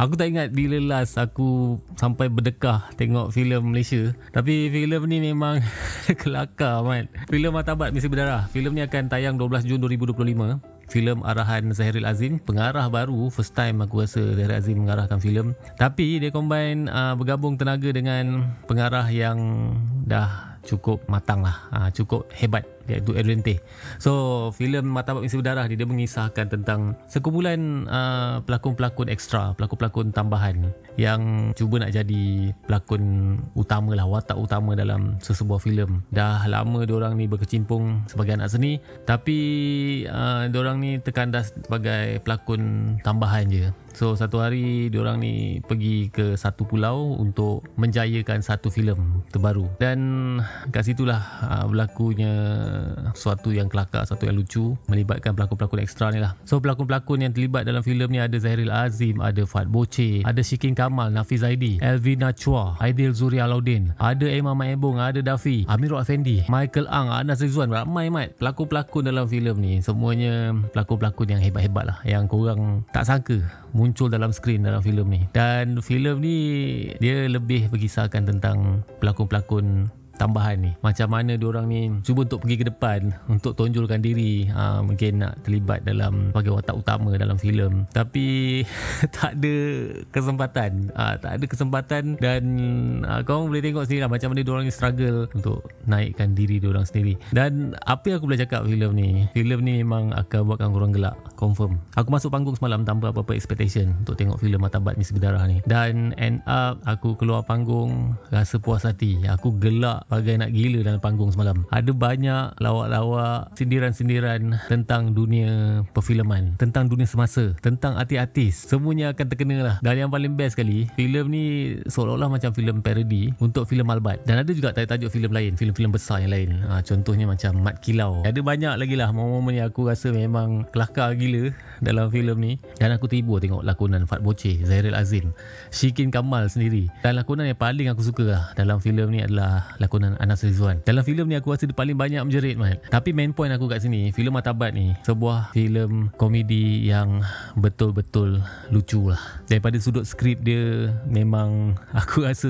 Aku tak ingat bila last aku sampai berdekah tengok filem Malaysia. Tapi filem ni memang kelakar, Mat. Filem Martabat Misi Berdarah. Filem ni akan tayang 12 Jun 2025. Filem arahan Zahril Azim, pengarah baru, first time aku rasa Zahril Azim mengarahkan filem. Tapi dia combine bergabung tenaga dengan pengarah yang dah cukup matang lah, cukup hebat, iaitu Adrian Tay. So filem Martabat Misi Berdarah dia mengisahkan tentang sekumpulan pelakon-pelakon ekstra, pelakon-pelakon tambahan yang cuba nak jadi pelakon utama lah, watak utama dalam sesebuah filem. Dah lama diorang ni berkecimpung sebagai anak seni, tapi diorang ni terkandas sebagai pelakon tambahan je. So satu hari diorang ni pergi ke satu pulau untuk menjayakan satu filem terbaru, dan kat situlah berlakunya suatu yang kelakar, suatu yang lucu, melibatkan pelakon-pelakon ekstra ni lah. So pelakon-pelakon yang terlibat dalam filem ni ada Zahril Azim, ada Fad Boche, ada Shikin Kamal, Nafiz Zaidi, Elvina Chua, Aidil Zuri Alauddin, ada Emma Maebong, ada Dafi, Amirul Effendi, Michael Ang, Anas Rizwan. Ramai, Mat, pelakon-pelakon dalam filem ni. Semuanya pelakon-pelakon yang hebat-hebat lah, yang korang tak sangka muncul dalam skrin dalam filem ni. Dan filem ni dia lebih berkisahkan tentang pelakon-pelakon tambahan ni, macam mana diorang ni cuba untuk pergi ke depan, untuk tonjolkan diri, mungkin nak terlibat dalam sebagai watak utama dalam filem, tapi tak ada kesempatan. Dan korang boleh tengok sendiri lah macam mana diorang ni struggle untuk naikkan diri diorang sendiri. Dan apa yang aku boleh cakap filem ni memang akan buatkan korang gelak, confirm. Aku masuk panggung semalam tanpa apa-apa expectation untuk tengok filem Martabat Misi Berdarah ni, dan end up aku keluar panggung rasa puas hati. Aku gelak bagai nak gila dalam panggung semalam. Ada banyak lawak-lawak, sindiran-sindiran tentang dunia perfilman, tentang dunia semasa, tentang artis-artis. Semuanya akan terkena lah. Dan yang paling best sekali, filem ni seolah-olah macam filem parody untuk filem Malbat. Dan ada juga tajuk filem lain, filem-filem besar yang lain. Contohnya macam Mat Kilau. Ada banyak lagi lah momen-momen yang aku rasa memang kelakar gila dalam filem ni. Dan aku terhibur tengok lakonan Fad Boche, Zahril Azim, Shikin Kamal sendiri. Dan lakonan yang paling aku suka lah dalam filem ni adalah lakonan Anas Rizwan. Dalam filem ni aku rasa dia paling banyak menjerit, Mat. Tapi main point aku kat sini, filem Martabat ni sebuah filem komedi yang betul-betul lucu lah. Daripada sudut skrip dia, memang aku rasa